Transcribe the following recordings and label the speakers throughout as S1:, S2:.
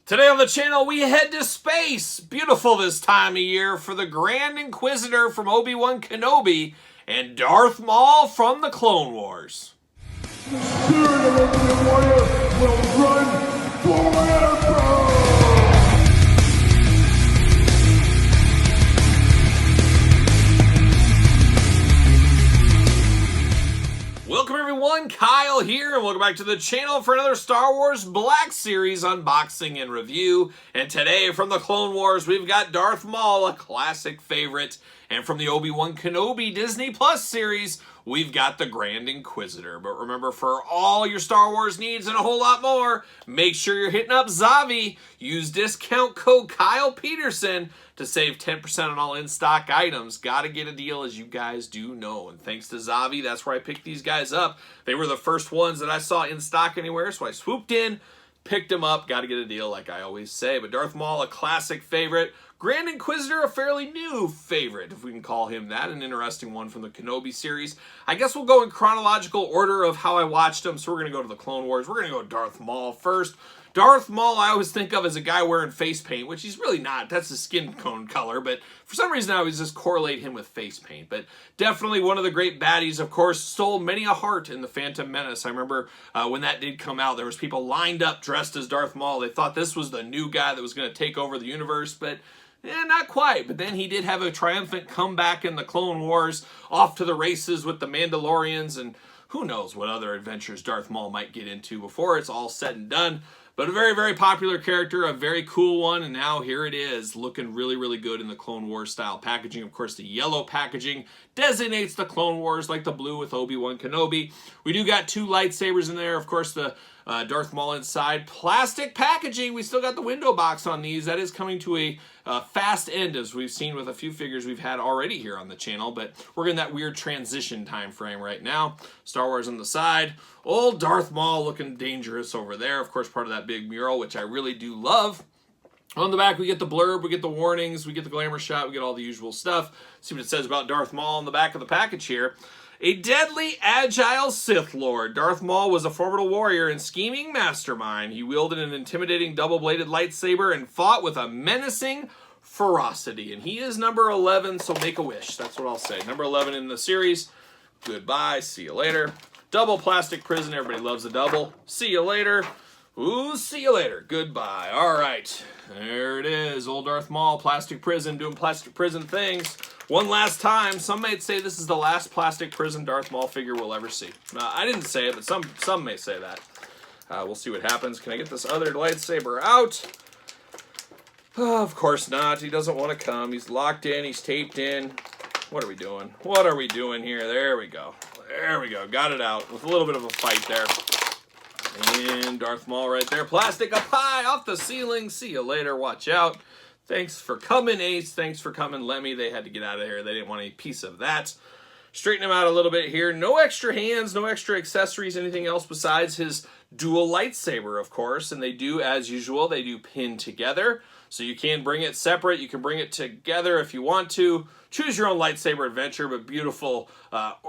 S1: Today on the channel, we head to space. Beautiful this time of year for the Grand Inquisitor from Obi-Wan Kenobi and Darth Maul from the Clone Wars.
S2: The spirit of Obi-Wan Warrior will run forever!
S1: Welcome everyone, Kyle here, and welcome back to the channel for another Star Wars Black Series unboxing and review. And today from the Clone Wars, we've got Darth Maul, a classic favorite. And from the Obi-Wan Kenobi Disney Plus series, we've got the Grand Inquisitor. But remember, for all your Star Wars needs and a whole lot more, make sure you're hitting up Zavi. Use discount code Kyle Peterson to save 10% on all in-stock items. Gotta get a deal, as you guys do know. And thanks to Zavi, that's where I picked these guys up. They were the first ones that I saw in stock anywhere, so I swooped in, picked them up. Gotta get a deal, like I always say. But Darth Maul, a classic favorite. Grand Inquisitor, a fairly new favorite, if we can call him that. An interesting one from the Kenobi series. I guess we'll go in chronological order of how I watched them. So we're going to go to the Clone Wars. We're going to go Darth Maul first. Darth Maul I always think of as a guy wearing face paint, which he's really not. That's his skin tone color, but for some reason I always just correlate him with face paint. But definitely one of the great baddies, of course, stole many a heart in The Phantom Menace. I remember when that did come out, there was people lined up dressed as Darth Maul. They thought this was the new guy that was going to take over the universe, but not quite. But then he did have a triumphant comeback in the Clone Wars, off to the races with the Mandalorians, and who knows what other adventures Darth Maul might get into before it's all said and done. But a very, very popular character, a very cool one, and now here it is, looking really, really good in the Clone Wars style packaging. Of course, the yellow packaging designates the Clone Wars, like the blue with Obi-Wan Kenobi. We do got two lightsabers in there, of course, the Darth Maul inside. Plastic packaging, we still got the window box on these. That is coming to a fast end, as we've seen with a few figures we've had already here on the channel, but we're in that weird transition time frame right now. Star Wars on the side. Old Darth Maul looking dangerous over there. Of course, part of that big mural, which I really do love. On the back, we get the blurb, we get the warnings, we get the glamour shot, we get all the usual stuff. See what it says about Darth Maul on the back of the package here. A deadly, agile Sith Lord, Darth Maul was a formidable warrior and scheming mastermind. He wielded an intimidating double-bladed lightsaber and fought with a menacing ferocity. And he is number 11, so make a wish. That's what I'll say. Number 11 in the series. Goodbye. See you later. Double plastic prison. Everybody loves a double. See you later. Ooh, see you later. Goodbye. All right. There it is. Old Darth Maul, plastic prison, doing plastic prison things. One last time. Some might say this is the last plastic prison Darth Maul figure we'll ever see. I didn't say it, but some may say that. We'll see what happens. Can I get this other lightsaber out? Oh, of course not. He doesn't want to come. He's locked in. He's taped in. What are we doing? What are we doing here? There we go. There we go. Got it out with a little bit of a fight there. And Darth Maul right there. Plastic up high, off the ceiling. See you later. Watch out. Thanks for coming, Ace. Thanks for coming, Lemmy. They had to get out of here. They didn't want any piece of that. Straighten him out a little bit here. No extra hands, no extra accessories, anything else besides his dual lightsaber, of course. And they do, as usual, they do pin together. So you can bring it separate. You can bring it together if you want to. Choose your own lightsaber adventure, but beautiful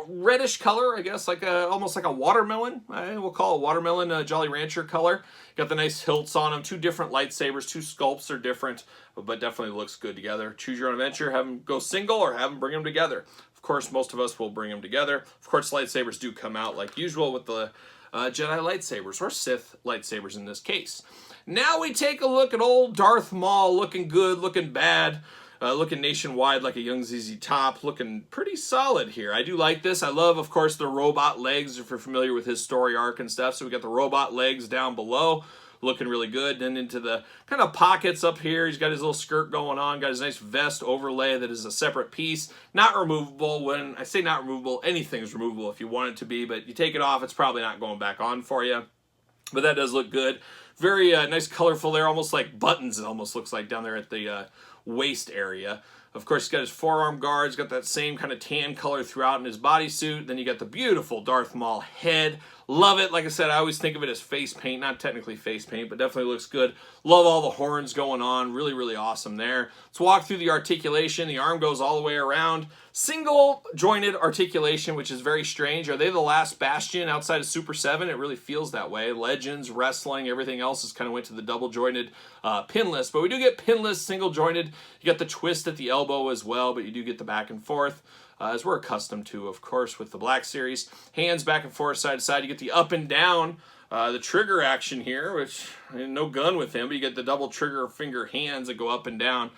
S1: reddish color, I guess, like almost like a watermelon. We'll call it watermelon Jolly Rancher color. Got the nice hilts on them. Two different lightsabers. Two sculpts are different, but definitely looks good together. Choose your own adventure. Have them go single or have them bring them together. Of course, most of us will bring them together. Of course, lightsabers do come out like usual with the Jedi lightsabers, or Sith lightsabers in this case. Now we take a look at old Darth Maul, looking good, looking bad, looking nationwide like a young ZZ Top, looking pretty solid here. I do like this. I love, of course, the robot legs, if you're familiar with his story arc and stuff. So we got the robot legs down below, looking really good. Then into the kind of pockets up here. He's got his little skirt going on, got his nice vest overlay that is a separate piece. Not removable. When I say not removable, anything's removable if you want it to be, but you take it off, it's probably not going back on for you. But that does look good. Very nice, colorful there, almost like buttons it almost looks like down there at the waist area. Of course, he's got his forearm guards, got that same kind of tan color throughout in his bodysuit. Then you got the beautiful Darth Maul head. Love it. Like I said, I always think of it as face paint. Not technically face paint, but definitely looks good. Love all the horns going on. Really, really awesome there. Let's walk through the articulation. The arm goes all the way around. Single jointed articulation, which is very strange. Are they the last bastion outside of Super 7? It really feels that way. Legends, wrestling, everything else is kind of went to the double jointed pinless. But we do get pinless, single jointed. You got the twist at the elbow as well, but you do get the back and forth. As we're accustomed to, of course, with the Black Series. Hands back and forth, side to side. You get the up and down, the trigger action here, which, no gun with him, but you get the double trigger finger hands that go up and down.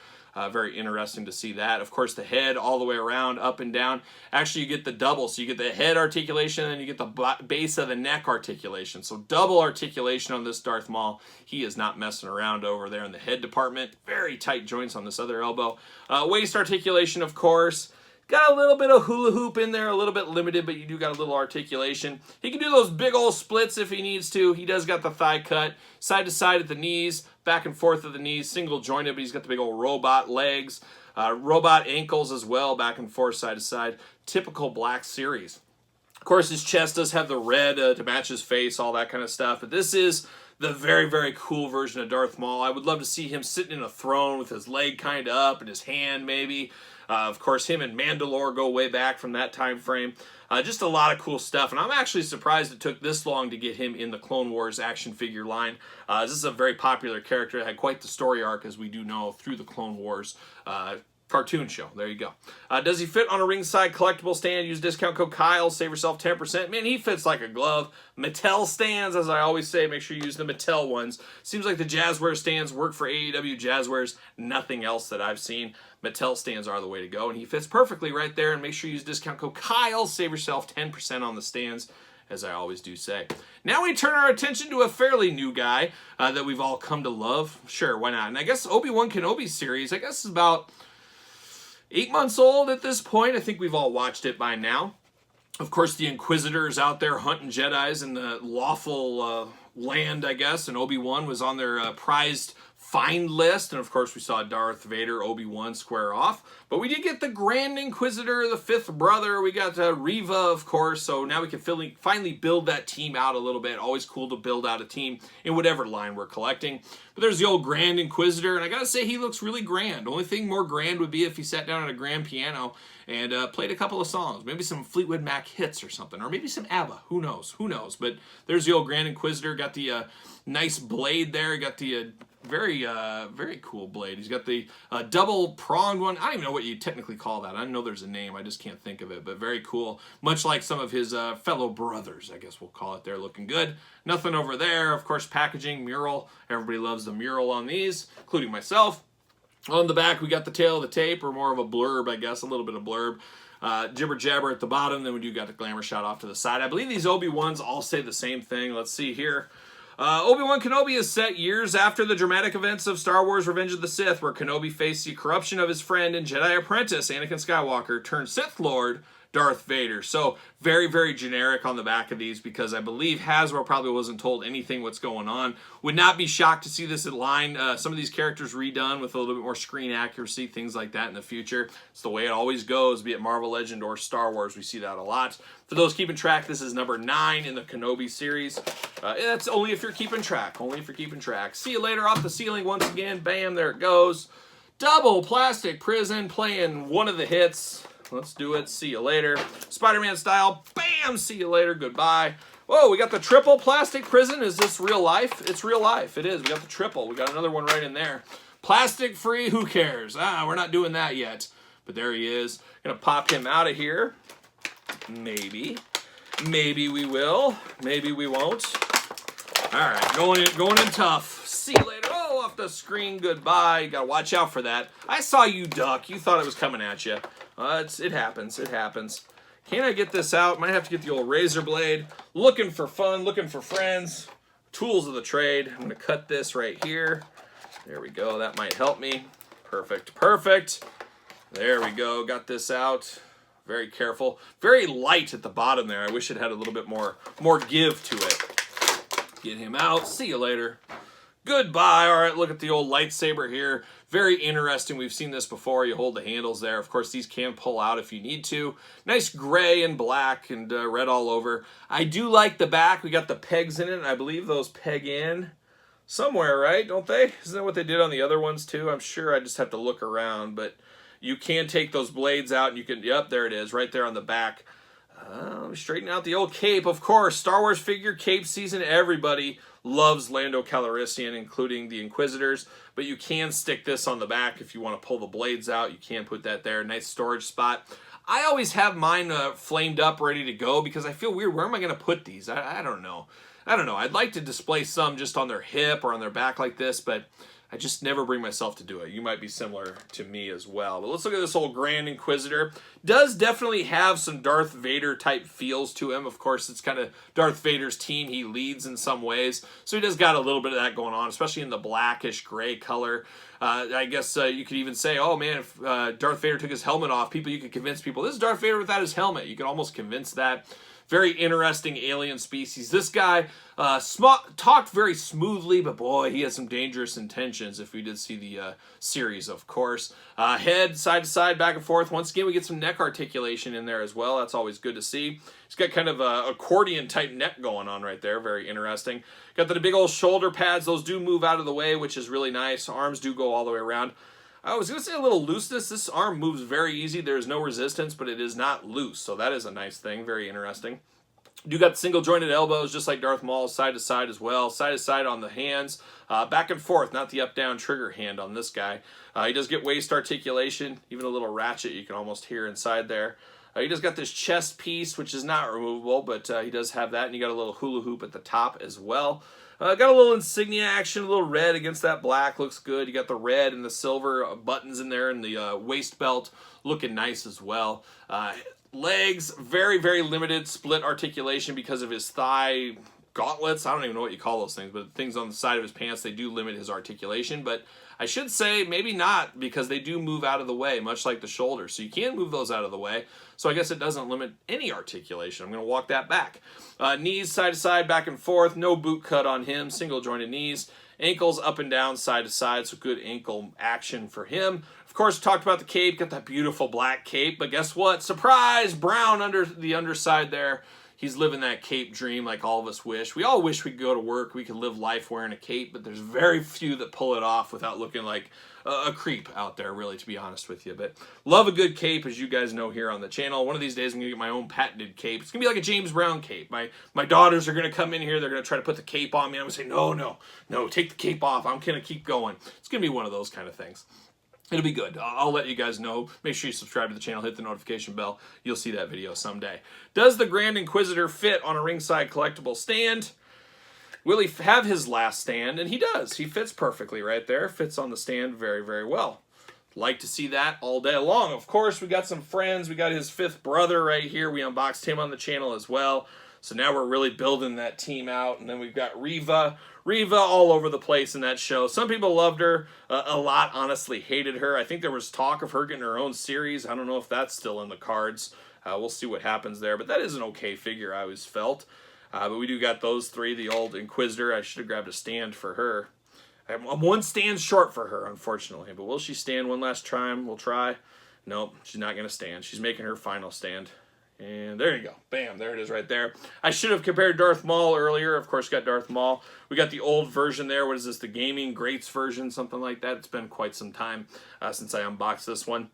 S1: Very interesting to see that. Of course, the head all the way around, up and down. Actually, you get the double. So you get the head articulation, and then you get the base of the neck articulation. So double articulation on this Darth Maul. He is not messing around over there in the head department. Very tight joints on this other elbow. Waist articulation, of course. Got a little bit of hula hoop in there, a little bit limited, but you do got a little articulation. He can do those big old splits if he needs to. He does got the thigh cut, side to side at the knees, back and forth at the knees, single jointed, but he's got the big old robot legs, robot ankles as well, back and forth, side to side. Typical Black Series. Of course, his chest does have the red to match his face, all that kind of stuff, but this is the very, very cool version of Darth Maul. I would love to see him sitting in a throne with his leg kind of up and his hand maybe. Of course, him and Mandalore go way back from that time frame. Just a lot of cool stuff, and I'm actually surprised it took this long to get him in the Clone Wars action figure line. This is a very popular character. It had quite the story arc, as we do know, through the Clone Wars cartoon show. There you go. Does he fit on a ringside collectible stand? Use discount code Kyle. Save yourself 10%. Man, he fits like a glove. Mattel stands, as I always say, make sure you use the Mattel ones. Seems like the Jazzware stands work for AEW Jazzwares. Nothing else that I've seen. Mattel stands are the way to go, and he fits perfectly right there. And make sure you use discount code Kyle. Save yourself 10% on the stands, as I always do say. Now we turn our attention to a fairly new guy that we've all come to love. Sure, why not? And I guess Obi-Wan Kenobi series, I guess is about 8 months old at this point. I think we've all watched it by now. Of course, the Inquisitor is out there hunting Jedis in the lawful land, I guess, and Obi-Wan was on their prized find list, and of course we saw Darth Vader, Obi-Wan square off, but we did get the Grand Inquisitor, the fifth brother. We got Reva, of course, so now we can finally build that team out a little bit. Always cool to build out a team in whatever line we're collecting. But there's the old Grand Inquisitor, and I gotta say, he looks really grand. Only thing more grand would be if he sat down at a grand piano and played a couple of songs, maybe some Fleetwood Mac hits or something, or maybe some ABBA, who knows, but there's the old Grand Inquisitor. Got the nice blade there, got the very cool blade. He's got the double pronged one. I don't even know what you technically call that. I know there's a name, I just can't think of it, but very cool. Much like some of his fellow brothers, I guess we'll call it. They're looking good. Nothing over there. Of course, packaging, mural. Everybody loves the mural on these, including myself. On the back, we got the tail of the tape, or more of a blurb, I guess, a little bit of blurb. Jibber jabber at the bottom, then we do got the glamour shot off to the side. I believe these Obi-Wans all say the same thing. Let's see here. Obi-Wan Kenobi is set years after the dramatic events of Star Wars Revenge of the Sith, where Kenobi faced the corruption of his friend and Jedi apprentice, Anakin Skywalker, turned Sith Lord Darth Vader. So very, very generic on the back of these, because I believe Hasbro probably wasn't told anything what's going on. Would not be shocked to see this in line. Some of these characters redone with a little bit more screen accuracy, things like that in the future. It's the way it always goes, be it Marvel Legend or Star Wars. We see that a lot. For those keeping track, this is number 9 in the Kenobi series. That's only if you're keeping track. Only if you're keeping track. See you later off the ceiling once again. Bam, there it goes. Double plastic prison playing one of the hits. Let's do it. See you later. Spider-Man style. Bam! See you later. Goodbye. Whoa, we got the triple plastic prison. Is this real life? It's real life. It is. We got the triple. We got another one right in there. Plastic free. Who cares? We're not doing that yet. But there he is. Gonna pop him out of here. Maybe. Maybe we will. Maybe we won't. All right. Going in tough. See you later. Oh, off the screen. Goodbye. You gotta watch out for that. I saw you duck. You thought it was coming at you. It happens. It happens. Can I get this out? Might have to get the old razor blade. Looking for fun. Looking for friends. Tools of the trade. I'm going to cut this right here. There we go. That might help me. Perfect. Perfect. There we go. Got this out. Very careful. Very light at the bottom there. I wish it had a little bit more give to it. Get him out. See you later. Goodbye. All right, look at the old lightsaber here. Very interesting. We've seen this before. You hold the handles there. Of course, these can pull out if you need to. Nice gray and black and red all over. I do like the back. We got the pegs in it, and I believe those peg in somewhere, right? Don't they? Isn't that what they did on the other ones too? I'm sure I just have to look around, but you can take those blades out and you can, yep, there it is, right there on the back. Straighten out the old cape, of course. Star Wars figure cape season. Everybody loves Lando Calrissian, including the Inquisitors. But you can stick this on the back if you want to pull the blades out. You can put that there. Nice storage spot. I always have mine flamed up, ready to go, because I feel weird. Where am I going to put these? I don't know. I don't know. I'd like to display some just on their hip or on their back like this, but I just never bring myself to do it. You might be similar to me as well. But let's look at this old Grand Inquisitor. Does definitely have some Darth Vader type feels to him. Of course, it's kind of Darth Vader's team. He leads in some ways. So he does got a little bit of that going on, especially in the blackish gray color. I guess you could even say, oh man, if Darth Vader took his helmet off, you could convince people, this is Darth Vader without his helmet. You could almost convince that. Very interesting alien species. This guy talked very smoothly, but boy, he has some dangerous intentions if we did see the series, of course. Head, side to side, back and forth. Once again, we get some neck articulation in there as well. That's always good to see. He's got kind of a accordion-type neck going on right there. Very interesting. Got the big old shoulder pads. Those do move out of the way, which is really nice. Arms do go all the way around. I was going to say a little looseness. This arm moves very easy. There's no resistance, but it is not loose. So that is a nice thing. Very interesting. You got single jointed elbows, just like Darth Maul, side to side as well. Side to side on the hands. Back and forth, not the up-down trigger hand on this guy. He does get waist articulation. Even a little ratchet you can almost hear inside there. He does got this chest piece, which is not removable, but he does have that. And you got a little hula hoop at the top as well. Got a little insignia action, a little red against that black. Looks good. You got the red and the silver buttons in there and the waist belt looking nice as well. Legs, very, very limited split articulation because of his thigh gauntlets. I don't even know what you call those things, but things on the side of his pants, they do limit his articulation. But I should say maybe not, because they do move out of the way, much like the shoulders. So you can move those out of the way. So I guess it doesn't limit any articulation. I'm going to walk that back. Knees side to side, back and forth. No boot cut on him. Single jointed knees. Ankles up and down, side to side. So good ankle action for him. Of course, talked about the cape. Got that beautiful black cape. But guess what? Surprise! Brown under the underside there. He's living that cape dream like all of us wish. We all wish we could go to work, we could live life wearing a cape, but there's very few that pull it off without looking like a creep out there, really, to be honest with you. But love a good cape, as you guys know here on the channel. One of these days I'm going to get my own patented cape. It's going to be like a James Brown cape. My daughters are going to come in here, they're going to try to put the cape on me. I'm going to say, no, take the cape off. I'm going to keep going. It's going to be one of those kind of things. It'll be good. I'll let you guys know. Make sure you subscribe to the channel, hit the notification bell. You'll see that video someday. Does the Grand Inquisitor fit on a ringside collectible stand? Will he have his last stand? And he does. He fits perfectly right there. Fits on the stand very, very well. Like to see that all day long. Of course, we got some friends. We got his fifth brother right here. We unboxed him on the channel as well. So now we're really building that team out. And then we've got Reva. Reva all over the place in that show. Some people loved her. A lot honestly hated her. I think there was talk of her getting her own series. I don't know if that's still in the cards. We'll see what happens there. But that is an okay figure, I always felt. But we do got those three. The old Inquisitor. I should have grabbed a stand for her. I'm one stand short for her, unfortunately. But will she stand one last time? We'll try. Nope, she's not going to stand. She's making her final stand. And there you go. Bam, there it is right there. I should have compared Darth Maul earlier. Of course, got Darth Maul. We got the old version there. What is this? The Gaming Greats version, something like that. It's been quite some time since I unboxed this one.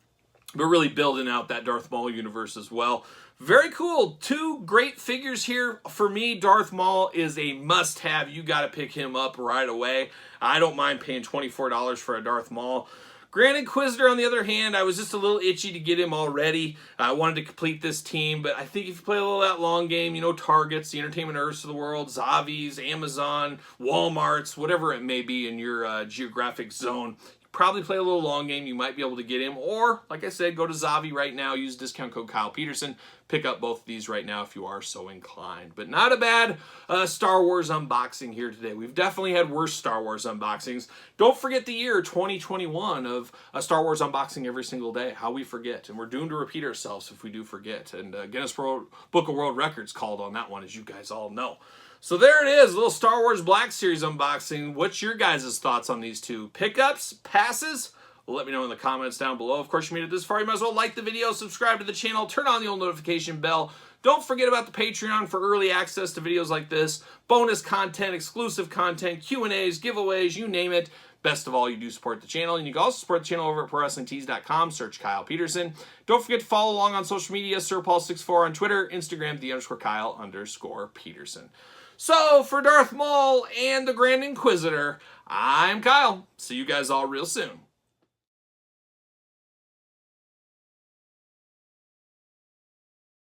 S1: But really building out that Darth Maul universe as well. Very cool. Two great figures here. For me, Darth Maul is a must-have. You got to pick him up right away. I don't mind paying $24 for a Darth Maul. Grand Inquisitor, on the other hand, I was just a little itchy to get him already. I wanted to complete this team, but I think if you play a little of that long game, you know, Targets, the Entertainment Earths of the world, Zavi's, Amazon, Walmart's, whatever it may be in your geographic zone, probably play a little long game. You might be able to get him. Or, like I said, go to Zavi right now. Use discount code Kyle Peterson. Pick up both of these right now if you are so inclined. But not a bad Star Wars unboxing here today. We've definitely had worse Star Wars unboxings. Don't forget the year 2021 of a Star Wars unboxing every single day. How we forget. And we're doomed to repeat ourselves if we do forget. And Guinness Book of World Records called on that one, as you guys all know. So there it is, a little Star Wars Black Series unboxing. What's your guys' thoughts on these two? Pickups? Passes? Well, let me know in the comments down below. Of course, you made it this far, you might as well like the video, subscribe to the channel, turn on the old notification bell. Don't forget about the Patreon for early access to videos like this, bonus content, exclusive content, Q&As, giveaways, you name it. Best of all, you do support the channel, and you can also support the channel over at ProWrestlingTees.com. Search Kyle Peterson. Don't forget to follow along on social media, SirPaul64 on Twitter, Instagram, _Kyle_Peterson. So, for Darth Maul and the Grand Inquisitor, I'm Kyle. See you guys all real soon.